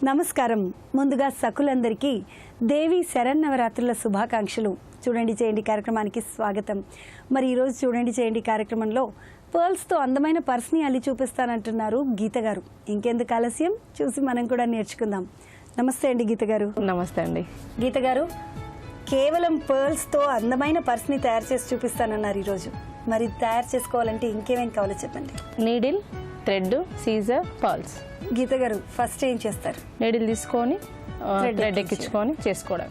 నమస్కారం. ముందుగా సకులందరికీ దేవి శరన్నవరాత్రుల శుభాకాంక్షలు. చూడండి చేయండి కార్యక్రమానికి స్వాగతం. మరి ఈరోజు చూడండి చేయండి కార్యక్రమంలో పర్ల్స్తో అందమైన పర్స్ని అల్లి చూపిస్తానంటున్నారు గీత గారు. ఇంకెందుకు ఆలస్యం, చూసి మనం కూడా నేర్చుకుందాం. నమస్తే అండి గీత గారు. నమస్తే అండి. గీత గారు, కేవలం పర్ల్స్తో అందమైన పర్స్ని తయారు చేసి చూపిస్తానన్నారు ఈరోజు. మరి తయారు చేసుకోవాలంటే ఇంకేమేం కావాలో చెప్పండి. Needle, thread, scissor, pearls. Geetha garu, first ఏం చేస్తారు? నీడిల్ తీసుకొని థ్రెడ్ ఎక్కించుకొని చేసుకోవడం.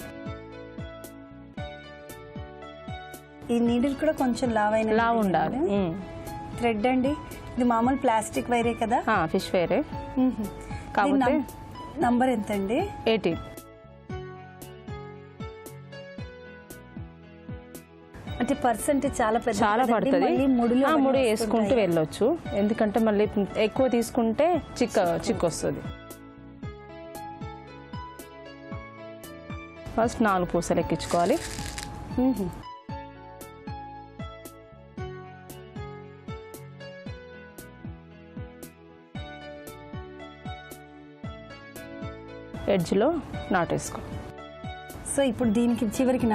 ఈ నీడిల్ కూడా కొంచెం లావు ఉండాలి. థ్రెడ్ అండి, ఇది మామూలు ప్లాస్టిక్ వైరే కదా? ఫిష్ వైరే. కాకపోతే నంబర్ ఎంత అండి? 18. అంటే పర్సెంట్ చాలా పడుతుంది. ముడి వేసుకుంటూ వెళ్ళొచ్చు, ఎందుకంటే మళ్ళీ ఎక్కువ తీసుకుంటే చిక్కు వస్తుంది. ఫస్ట్ 4 పూసలు ఎక్కించుకోవాలి. ఎడ్జ్లో నాటేసుకో. సో ఇప్పుడు దీనికి చివరికి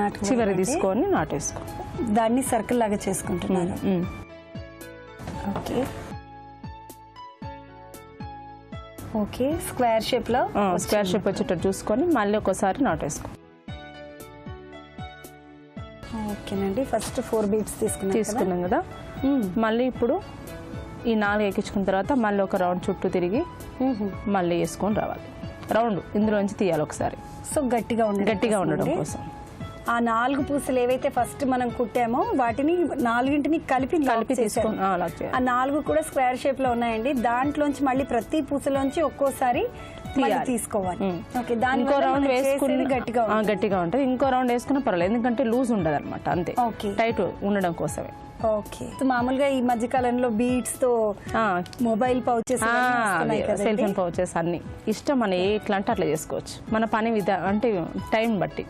తీసుకొని నాటేసుకో. దాన్ని సర్కిల్ లాగా చేసుకుంటున్నాను. ఓకే, స్క్వేర్ షేప్ వచ్చేటట్టు చూసుకొని మళ్ళీ ఒకసారి నాటేసుకో. ఓకేనండి, ఫస్ట్ 4 బీట్స్ తీసుకున్నాం కదా. మళ్ళీ ఇప్పుడు ఈ 4 ఎక్కించుకున్న తర్వాత మళ్ళీ ఒక రౌండ్ చుట్టూ తిరిగి మళ్ళీ వేసుకొని రావాలి. రౌండ్ ఇందులోంచి తీయాలి ఒకసారి. సో గట్టిగా ఉండడం కోసం ఆ 4 పూసలు ఏవైతే ఫస్ట్ మనం కుట్టామో వాటిని 4ని కలిపి తీసుకొని ఆ 4 కూడా స్క్వేర్ షేప్ లో ఉన్నాయండి. దాంట్లోంచి మళ్ళీ ప్రతి పూసలోంచి ఒక్కోసారి తీసుకోవాలి. ఓకే, దాని ఇంకో రౌండ్ వేసుకుని గట్టిగా ఉంటుంది. ఇంకో రౌండ్ వేసుకున్నా పర్వాలేదు, ఎందుకంటే లూజ్ ఉండదు అనమాట, అంతే. టైట్ ఉండడం కోసమే. ఓకే, మామూలుగా ఈ మధ్య కాలంలో బీడ్స్ తో mobile pouches, cell phone pouches అన్ని ఇష్టం. మన ఎట్లా అంటే అట్లా చేసుకోవచ్చు, మన పని అంటే టైం బట్టి.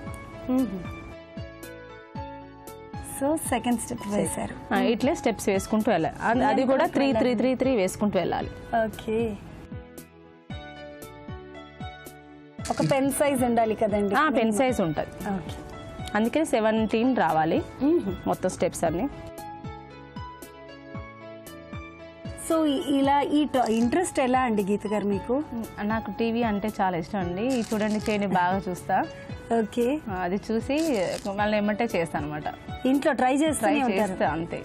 సో సెకండ్ స్టెప్ వేశారు. ఇట్లే స్టెప్స్ వేసుకుంటూ వెళ్ళాలి. అది కూడా 3 వేసుకుంటూ వెళ్ళాలి. ఓకే, ఒక పెన్ సైజ్ ఉండాలి కదండి? పెన్ సైజ్ ఉంటుంది, అందుకే 17 రావాలి మొత్తం స్టెప్స్ అన్ని. సో ఇలా ఈ ఇంట్రెస్ట్ ఎలా అండి గీత గారు మీకు? నాకు టీవీ అంటే చాలా ఇష్టం అండి. చూడండి చేయని బాగా చూస్తా. ఓకే, అది చూసి మళ్ళీ ఏమంటే చేస్తాను అనమాట. ఇంట్లో ట్రై చేస్తా అంతే.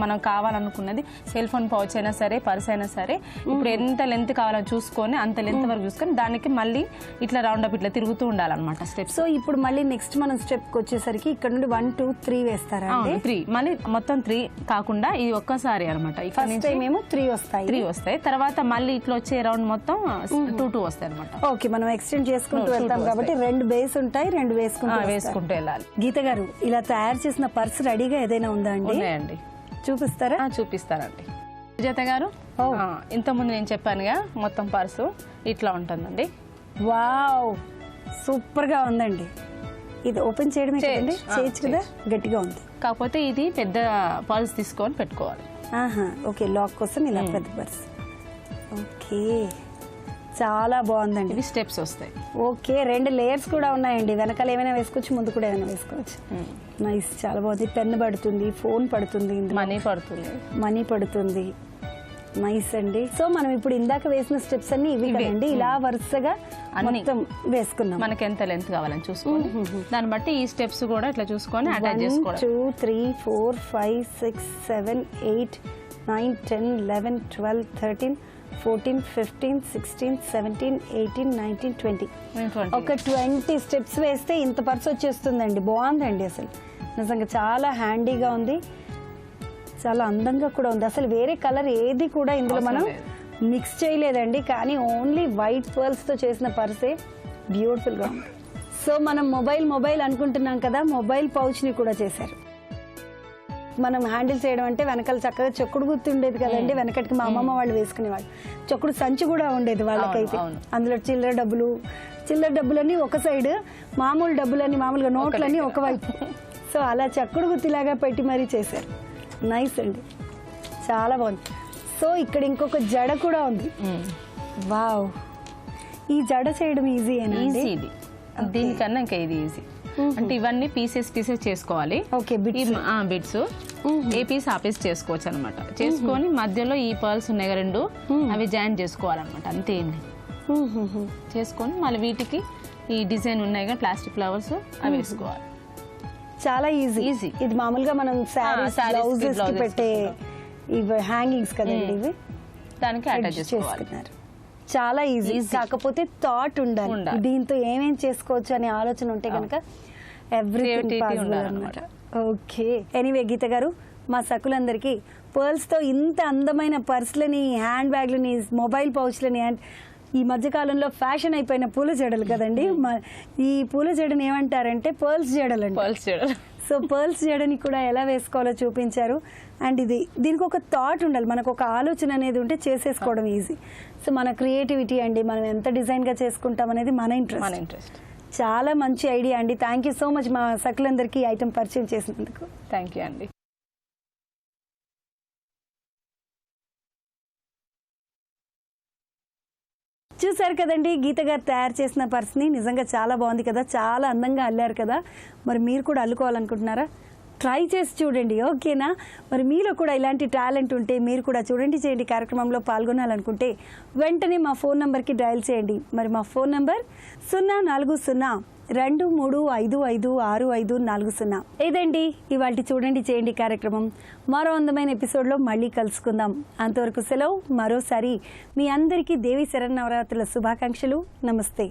మనం కావాలనుకున్నది సెల్ ఫోన్ పౌచ్ అయినా సరే, పర్స్ అయినా సరే, ఇప్పుడు ఎంత లెంత్ కావాలని చూసుకొని అంత లెంత్ వరకు చూసుకొని దానికి మళ్ళీ ఇట్లా రౌండ్ అప్ ఇట్లా తిరుగుతూ ఉండాలన్నమాట స్టెప్స్. సో ఇప్పుడు మళ్ళీ నెక్స్ట్ మనం స్టెప్ కి వచ్చేసరికి ఇక్కడ నుండి 1 2 3 వేస్తారా? 3 మళ్ళీ మొత్తం 3 కాకుండా ఇది ఒక్కసారి అనమాట. ఫస్ట్ టైం ఏమో 3 వస్తాయి, తర్వాత మళ్ళీ ఇట్లా వచ్చే రౌండ్ మొత్తం 2 వస్తాయి అనమాట. ఓకే, మనం ఎక్స్టెండ్ చేసుకుంటూ వెళ్తాం కాబట్టి 2 బేస్ ఉంటాయి, 2 వేసుకుంటూ వెళ్ళాలి. గీత గారు, ఇలా తయారు చేసిన పర్స్ రెడీగా ఏదైనా ఉందా అండి? ఉన్నాయండి, చూపిస్తారా? చూపిస్తానండి. సుజాత గారు, ఇంతకుముందు నేను చెప్పానుగా మొత్తం పర్సు ఇట్లా ఉంటుందండి. వావ్, సూపర్ గా ఉందండి. ఇది ఓపెన్ చేయడమే కదండి? చేయొచ్చు కదా, గట్టిగా ఉంది. కాకపోతే ఇది పెద్ద పర్స్ తీసుకొని పెట్టుకోవాలి. ఓకే, లాక్ కోసం ఇలా పెద్ద పర్స్. ఓకే, చాలా బాగుందండి. ఇవి స్టెప్స్ వస్తాయి. ఓకే, 2 లేయర్స్ కూడా ఉన్నాయండి. వెనకాల ఏమైనా వేసుకోవచ్చు, ముందు కూడా ఏమైనా వేసుకోవచ్చు. నైస్, చాలా బాగుంది. పెన్ పడుతుంది, ఫోన్ పడుతుంది, మనీ పడుతుంది. నైస్ అండి. సో మనం ఇప్పుడు ఇందాక వేసిన స్టెప్స్ అన్ని ఇవి కదండి, ఇలా వరుసగా మొత్తం వేసుకున్నాం. మనకి ఎంత లెంత్ కావాలని చూసుకొని దాన్ని బట్టి ఈ స్టెప్స్ కూడా ఇట్లా చూసుకొని అటాచ్ చేసుకోవాలి. 1 2 3 4 5 6 7 8 9 10 11 12 13 14 15 16 17 18 19 20. ఒక 20 స్టెప్స్ వేస్తే ఇంత పర్స్ వచ్చేస్తుందండి. బాగుందండి, అసలు నిజంగా చాలా హ్యాండీగా ఉంది, చాలా అందంగా కూడా ఉంది. అసలు వేరే కలర్ ఏది కూడా ఇందులో మనం మిక్స్ చేయలేదండి, కానీ ఓన్లీ వైట్ పర్ల్స్తో చేసిన పర్సే బ్యూటిఫుల్గా ఉంది. సో మనం మొబైల్ అనుకుంటున్నాం కదా, మొబైల్ పౌచ్ని కూడా చేశారు. మనం హ్యాండిల్ చేయడం అంటే వెనకాల చక్కగా చెక్కుడు గుర్తు ఉండేది కదండి, వెనకటికి మా అమ్మమ్మ వాళ్ళు వేసుకునేవాళ్ళు. చెక్కుడు సంచి కూడా ఉండేది వాళ్ళకైతే. అందులో చిల్లర డబ్బులని ఒక సైడ్, మామూలు డబ్బులని, మామూలుగా నోట్లని ఒకవైపు. సో అలా చెక్కుడు గుర్తిలాగా పెట్టి మరీ చేశారు. నైస్ అండి, చాలా బాగుంది. సో ఇక్కడ ఇంకొక జడ కూడా ఉంది. వావ్, ఈ జడ చేయడం ఈజీ ఈజీ ఇది, దీనికన్నా ఇంకా ఇది ఈజీ. అంటే ఇవన్నీ పీసెస్ చేసుకోవాలి. ఓకే, బిట్స్ ఏ పీస్ ఆ పీస్ చేసుకోవచ్చు అనమాట. చేసుకొని మధ్యలో ఈ పర్ల్స్ ఉన్నాయి కదా 2, అవి జాయిన్ చేసుకోవాలన్నమాట. అంతే ఏం లేదు. చేసుకొని మళ్ళీ వీటికి ఈ డిజైన్ ఉన్నాయి కదా ప్లాస్టిక్ ఫ్లవర్స్, అవి వేసుకోవాలి. చాలా ఈజీ. ఇది మామూలుగా మనం సారీస్ బ్లౌజెస్ కి పెట్టే ఇవి హ్యాంగింగ్స్ కదండి, ఇవి దానికి అటాచ్ చేసుకున్నారు. చాలా ఈజీ. కాకపోతే థాట్ ఉండాలి, దీంతో ఏమేం చేసుకోవచ్చు అనే ఆలోచన ఉంటే కనుక ఎవ్రీథింగ్ పాసిబుల్ అన్నమాట. ఓకే, ఎనీవే గీత గారు, మా సకులందరికీ పర్ల్స్ తో ఇంత అందమైన పర్స్లని, హ్యాండ్ బ్యాగ్లని, మొబైల్ పౌచ్లని, అండ్ ఈ మధ్యకాలంలో ఫ్యాషన్ అయిపోయిన పూల జడలు కదండి. ఈ పూల జడని ఏమంటారంటే పర్ల్స్ జడలు అండి. సో పర్ల్స్ జడని కూడా ఎలా వేసుకోవాలో చూపించారు. అండ్ దీనికి ఒక థాట్ ఉండాలి, మనకు ఒక ఆలోచన అనేది ఉంటే చేసేసుకోవడం ఈజీ. సో మన క్రియేటివిటీ అండి, మనం ఎంత డిజైన్గా చేసుకుంటాం అనేది మన ఇంట్రెస్ట్. చాలా మంచి ఐడియా అండి. థ్యాంక్ యూ సో మచ్ మా సకులందరికీ ఈ ఐటమ్ పరిచయం చేసినందుకు. థ్యాంక్ యూ అండి. చూసారు కదండి గీత గారు తయారు చేసిన పర్స్ని. నిజంగా చాలా బాగుంది కదా, చాలా అందంగా అల్లారు కదా. మరి మీరు కూడా అల్లుకోవాలనుకుంటున్నారా? ట్రై చేసి చూడండి, ఓకేనా? మరి మీలో కూడా ఇలాంటి టాలెంట్ ఉంటే మీరు కూడా చూడండి చేయండి కార్యక్రమంలో పాల్గొనాలనుకుంటే వెంటనే మా ఫోన్ నెంబర్కి డయల్ చేయండి. మరి మా ఫోన్ నెంబర్ 04023556540. ఇదండి ఇవాళ చూడండి చేయండి కార్యక్రమం. మరో అందమైన ఎపిసోడ్లో మళ్ళీ కలుసుకుందాం. అంతవరకు సెలవు. మరోసారి మీ అందరికీ దేవి శరన్నవరాత్రుల శుభాకాంక్షలు. నమస్తే.